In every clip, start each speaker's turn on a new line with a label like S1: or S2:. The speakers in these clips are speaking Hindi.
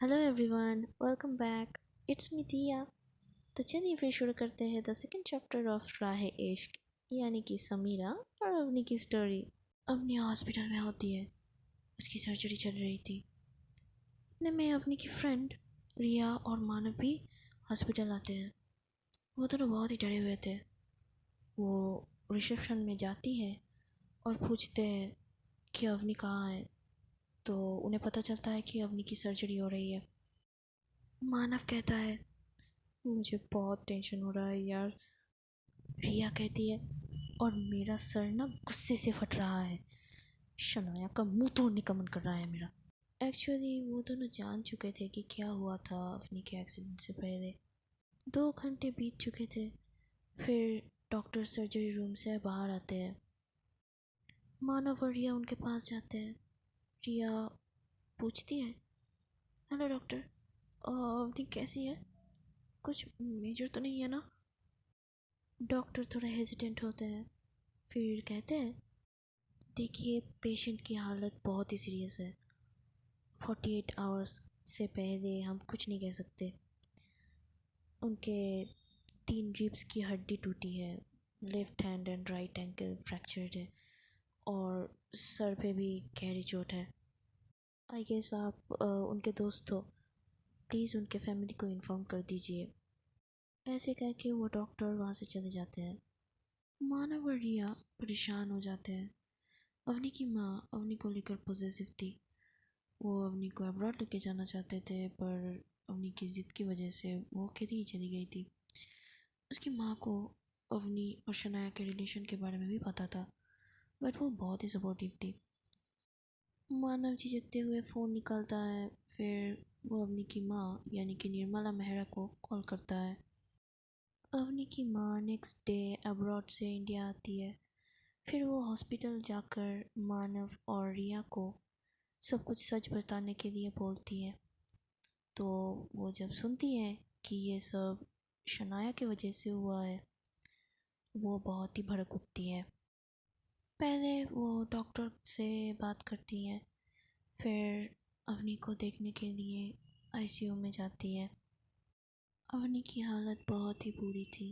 S1: Hello everyone, welcome back. It's me दिया। तो चलिए फिर शुरू करते हैं द सेकंड चैप्टर ऑफ राह इश्क, यानी कि समीरा और अवनी की स्टोरी। अवनी हॉस्पिटल में होती है। उसकी सर्जरी चल रही थी। इतने में अवनी की फ्रेंड रिया और मानव भी हॉस्पिटल आते हैं। वो दोनों बहुत ही डरे हुए थे। वो रिसेप्शन में जाती है और पूछते हैं कि अवनी कहाँ है। तो उन्हें पता चलता है कि अवनी की सर्जरी हो रही है। मानव कहता है, मुझे बहुत टेंशन हो रहा है यार। रिया कहती है, और मेरा सर ना गुस्से से फट रहा है। शनाया का मुंह तोड़ने का मन कर रहा है मेरा। एक्चुअली वो दोनों जान चुके थे कि क्या हुआ था अवनी के एक्सीडेंट से पहले। 2 घंटे बीत चुके थे। फिर डॉक्टर सर्जरी रूम से बाहर आते हैं। मानव और रिया उनके पास जाते हैं। रिया पूछती है, हेलो डॉक्टर, अवनी कैसी है? कुछ मेजर तो नहीं है ना? डॉक्टर थोड़ा हेजिटेंट होते हैं। फिर कहते हैं, देखिए पेशेंट की हालत बहुत ही सीरियस है। 48 आवर्स से पहले हम कुछ नहीं कह सकते। उनके 3 रिब्स की हड्डी टूटी है। Left hand and right ankle fractured है। और सर पे भी गहरी चोट है। आई गेस आप उनके दोस्त हो। प्लीज़ उनके फैमिली को इन्फॉर्म कर दीजिए। ऐसे कह के वो डॉक्टर वहाँ से चले जाते हैं। मानव और रिया परेशान हो जाते हैं। अवनी की माँ अवनी को लेकर पॉजिटिव थी। वो अवनी को अब्रॉड लेके जाना चाहते थे, पर अवनी की ज़िद की वजह से वो अकेली ही चली गई थी। उसकी माँ को अवनी और शनाया के रिलेशन के बारे में भी पता था, बट वो बहुत ही सपोर्टिव थी। मानव झिझकते हुए फ़ोन निकालता है। फिर वो अवनी की माँ यानी कि निर्मला मेहरा को कॉल करता है। अवनी की माँ नेक्स्ट डे अब्रॉड से इंडिया आती है। फिर वो हॉस्पिटल जाकर मानव और रिया को सब कुछ सच बताने के लिए बोलती है। तो वो जब सुनती है कि ये सब शनाया की वजह से हुआ है, वो बहुत ही भड़क उठती है। पहले वो डॉक्टर से बात करती है। फिर अवनी को देखने के लिए आईसीयू में जाती है। अवनी की हालत बहुत ही बुरी थी।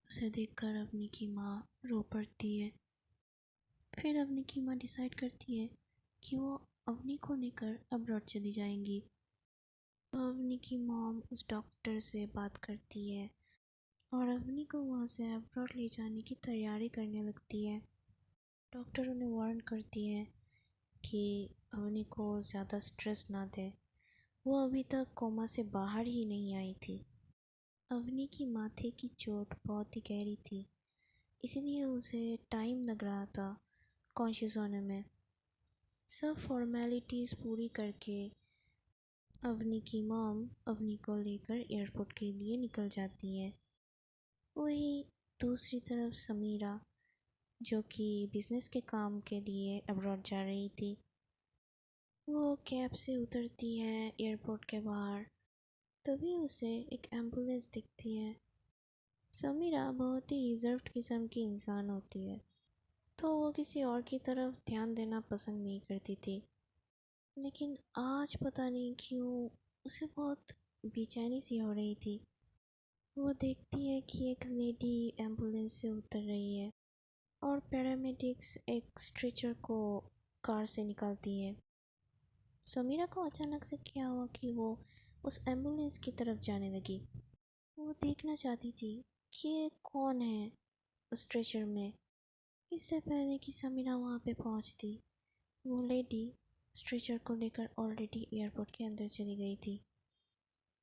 S1: उसे देखकर अवनी की माँ रो पड़ती है। फिर अवनी की माँ डिसाइड करती है कि वो अवनी को लेकर अब्रॉड चली जाएंगी। अवनी की मॉम उस डॉक्टर से बात करती है और अवनी को वहाँ से अब्रॉड ले जाने की तैयारी करने लगती है। डॉक्टर उन्हें वार्न करती है कि अवनी को ज़्यादा स्ट्रेस ना दे। वो अभी तक कोमा से बाहर ही नहीं आई थी। अवनी की माथे की चोट बहुत ही गहरी थी, इसीलिए उसे टाइम लग रहा था कॉन्शियस होने में। सब फॉर्मेलिटीज़ पूरी करके अवनी की मॉम अवनी को लेकर एयरपोर्ट के लिए निकल जाती है। वहीं दूसरी तरफ समीरा, जो कि बिज़नेस के काम के लिए अब्रॉड जा रही थी, वो कैब से उतरती है एयरपोर्ट के बाहर। तभी उसे एक एम्बुलेंस दिखती है। समीरा बहुत ही रिजर्व्ड किस्म की इंसान होती है, तो वो किसी और की तरफ ध्यान देना पसंद नहीं करती थी। लेकिन आज पता नहीं क्यों उसे बहुत बेचैनी सी हो रही थी। वो देखती है कि एक लेडी एम्बुलेंस से उतर रही है और पैरामेडिक्स एक स्ट्रेचर को कार से निकालती है। समीरा को अचानक से क्या हुआ कि वो उस एम्बुलेंस की तरफ जाने लगी। वो देखना चाहती थी कि ये कौन है उस स्ट्रेचर में। इससे पहले कि समीरा वहाँ पे पहुँचती, वो लेडी स्ट्रेचर को लेकर ऑलरेडी एयरपोर्ट के अंदर चली गई थी।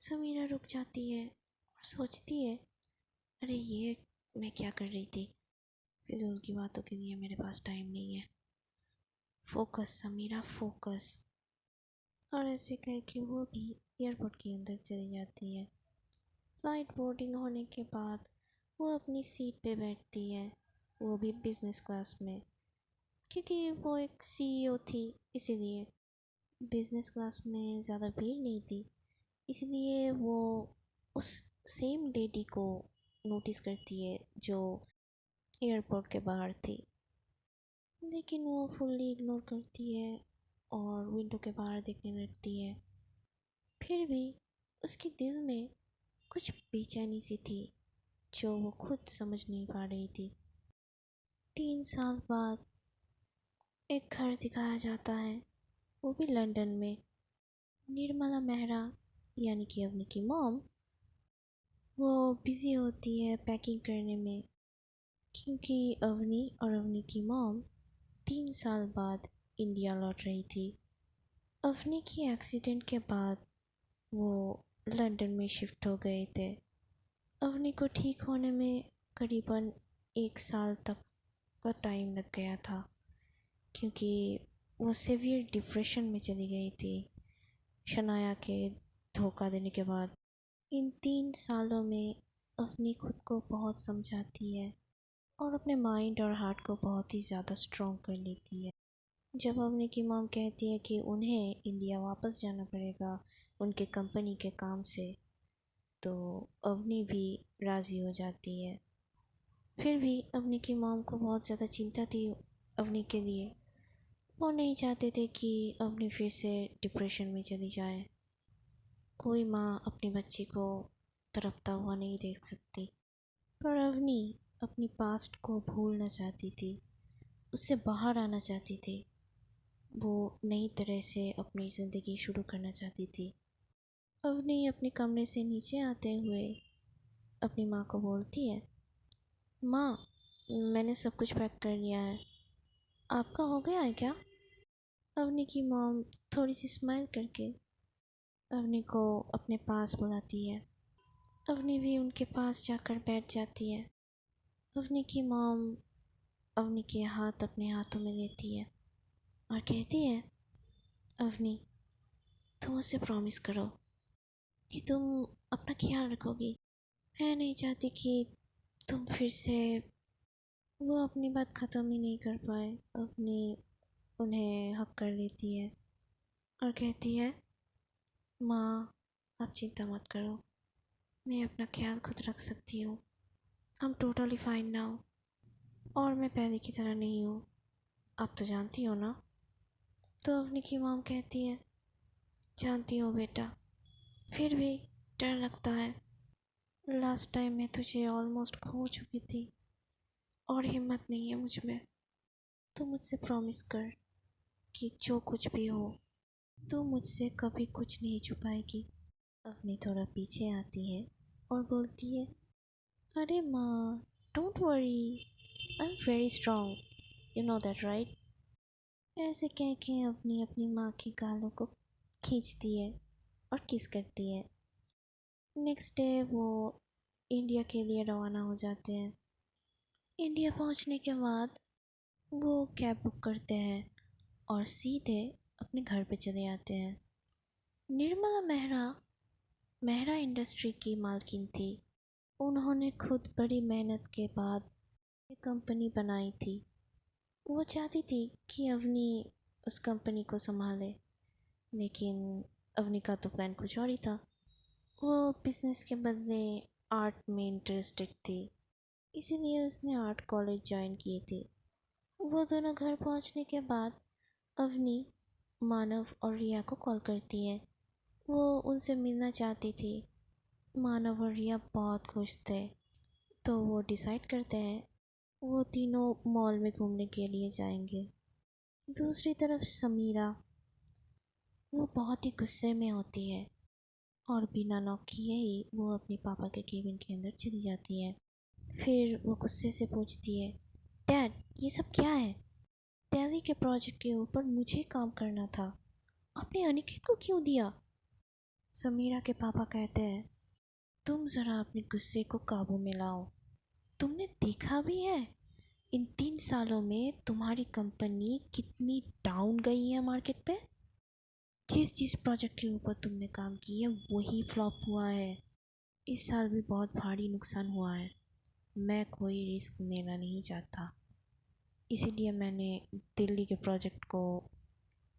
S1: समीरा रुक जाती है और सोचती है, अरे ये मैं क्या कर रही थी? फिजूल की बातों के लिए मेरे पास टाइम नहीं है। Focus Samira, focus. और ऐसे कह के वो भी एयरपोर्ट के अंदर चली जाती है। फ्लाइट बोर्डिंग होने के बाद वो अपनी सीट पे बैठती है, वो भी बिज़नेस क्लास में, क्योंकि वो एक सीईओ थी। इसीलिए बिज़नेस क्लास में ज़्यादा भीड़ नहीं थी, इसलिए वो उस सेम लेडी को नोटिस करती है जो एयरपोर्ट के बाहर थी। लेकिन वो फुल्ली इग्नोर करती है और विंडो के बाहर देखने लगती है। फिर भी उसके दिल में कुछ बेचैनी सी थी जो वो खुद समझ नहीं पा रही थी। 3 साल बाद एक घर दिखाया जाता है, वो भी लंदन में। निर्मला मेहरा यानी कि अवनी की मॉम, वो बिज़ी होती है पैकिंग करने में, क्योंकि अवनी और अवनी की मॉम 3 साल बाद इंडिया लौट रही थी। अवनी की एक्सीडेंट के बाद वो लंदन में शिफ्ट हो गए थे। अवनी को ठीक होने में करीबन 1 साल तक का टाइम लग गया था, क्योंकि वो सीवियर डिप्रेशन में चली गई थी शनाया के धोखा देने के बाद। इन 3 सालों में अवनी खुद को बहुत समझाती है और अपने माइंड और हार्ट को बहुत ही ज़्यादा स्ट्रॉन्ग कर लेती है। जब अवनी की मॉम कहती है कि उन्हें इंडिया वापस जाना पड़ेगा उनके कंपनी के काम से, तो अवनी भी राज़ी हो जाती है। फिर भी अवनी की मॉम को बहुत ज़्यादा चिंता थी अवनी के लिए। वो नहीं चाहते थे कि अवनी फिर से डिप्रेशन में चली जाए। कोई माँ अपनी बच्ची को तड़पता हुआ नहीं देख सकती, पर अवनी अपनी पास्ट को भूलना चाहती थी, उससे बाहर आना चाहती थी। वो नई तरह से अपनी ज़िंदगी शुरू करना चाहती थी। अवनी अपने कमरे से नीचे आते हुए अपनी माँ को बोलती है, माँ, मैंने सब कुछ पैक कर लिया है, आपका हो गया है क्या? अवनी की मॉम थोड़ी सी स्माइल करके अवनी को अपने पास बुलाती है। अवनी भी उनके पास जाकर बैठ जाती है। अवनी की मॉम अवनी के हाथ अपने हाथों में लेती है और कहती है, अवनी, तुम मुझसे प्रॉमिस करो कि तुम अपना ख्याल रखोगी। मैं नहीं चाहती कि तुम फिर से। वो अपनी बात ख़त्म ही नहीं कर पाए, अपनी उन्हें हक कर लेती है और कहती है, माँ, आप चिंता मत करो, मैं अपना ख्याल खुद रख सकती हूँ। I'm totally fine now, और मैं पहले की तरह नहीं हूँ, आप तो जानती हो ना। तो अवनी की मॉम कहती है, जानती हो बेटा, फिर भी डर लगता है। लास्ट टाइम मैं तुझे ऑलमोस्ट खो चुकी थी और हिम्मत नहीं है मुझ में। तो मुझसे प्रॉमिस कर कि जो कुछ भी हो तो मुझसे कभी कुछ नहीं छुपाएगी। अवनी थोड़ा पीछे आती है और बोलती है, अरे माँ, don't worry, I am very strong, you know that right. ऐसे कह के अवनी अपनी माँ के गालों को खींचती है और किस करती है। नेक्स्ट डे वो इंडिया के लिए रवाना हो जाते हैं। इंडिया पहुंचने के बाद वो कैब बुक करते हैं और सीधे अपने घर पे चले आते हैं। निर्मला मेहरा मेहरा इंडस्ट्री की मालकिन थी। उन्होंने खुद बड़ी मेहनत के बाद ये कंपनी बनाई थी। वो चाहती थी कि अवनी उस कंपनी को संभाले, लेकिन अवनी का तो प्लान कुछ और ही था। वो बिज़नेस के बदले आर्ट में इंटरेस्टेड थी, इसीलिए उसने आर्ट कॉलेज ज्वाइन किए थे। वो दोनों घर पहुंचने के बाद अवनी मानव और रिया को कॉल करती है। वो उनसे मिलना चाहती थी। मानव और रिया बहुत खुश थे, तो वो डिसाइड करते हैं वो तीनों मॉल में घूमने के लिए जाएंगे। दूसरी तरफ समीरा, वो बहुत ही गुस्से में होती है और बिना नॉक किए ही वो अपने पापा के केबिन के अंदर चली जाती है। फिर वो गुस्से से पूछती है, डैड, ये सब क्या है? दिल्ली के प्रोजेक्ट के ऊपर मुझे काम करना था, आपने अनिकेत को क्यों दिया? समीरा के पापा कहते हैं, तुम ज़रा अपने गुस्से को काबू में लाओ। तुमने देखा भी है इन 3 सालों में तुम्हारी कंपनी कितनी डाउन गई है मार्केट पे। जिस जिस प्रोजेक्ट के ऊपर तुमने काम किया वही फ्लॉप हुआ है। इस साल भी बहुत भारी नुकसान हुआ है। मैं कोई रिस्क लेना नहीं चाहता, इसीलिए मैंने दिल्ली के प्रोजेक्ट को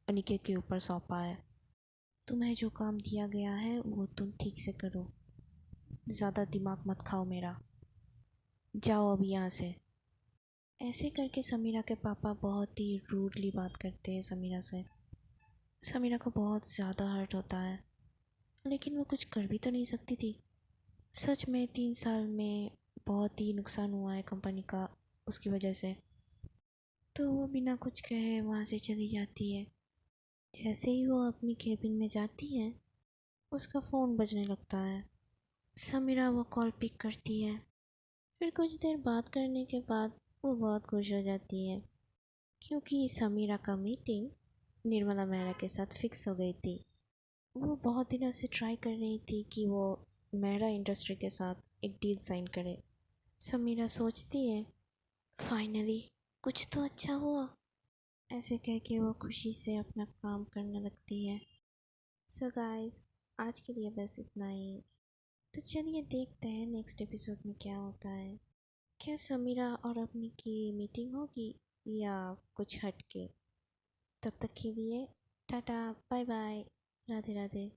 S1: अनिकेत के ऊपर सौंपा है। तुम्हें जो काम दिया गया है वो तुम ठीक से करो, ज़्यादा दिमाग मत खाओ मेरा, जाओ अब यहाँ से। ऐसे करके समीरा के पापा बहुत ही रूडली बात करते हैं समीरा से। समीरा को बहुत ज़्यादा हर्ट होता है। लेकिन वो कुछ कर भी तो नहीं सकती थी। सच में 3 साल में बहुत ही नुकसान हुआ है कंपनी का उसकी वजह से। तो वो बिना कुछ कहे वहाँ से चली जाती है। जैसे ही वो अपनी केबिन में जाती है, उसका फ़ोन बजने लगता है। समीरा वो कॉल पिक करती है। फिर कुछ देर बात करने के बाद वो बहुत खुश हो जाती है, क्योंकि समीरा का मीटिंग निर्मला मेहरा के साथ फिक्स हो गई थी। वो बहुत दिनों से ट्राई कर रही थी कि वो मेहरा इंडस्ट्री के साथ एक डील साइन करे। समीरा सोचती है, फाइनली कुछ तो अच्छा हुआ। ऐसे कह के वो खुशी से अपना काम करने लगती है। सो गाइस, आज के लिए बस इतना ही। तो चलिए देखते हैं नेक्स्ट एपिसोड में क्या होता है। क्या समीरा और अपनी की मीटिंग होगी या कुछ हट के। तब तक के लिए टाटा, बाय बाय, राधे राधे।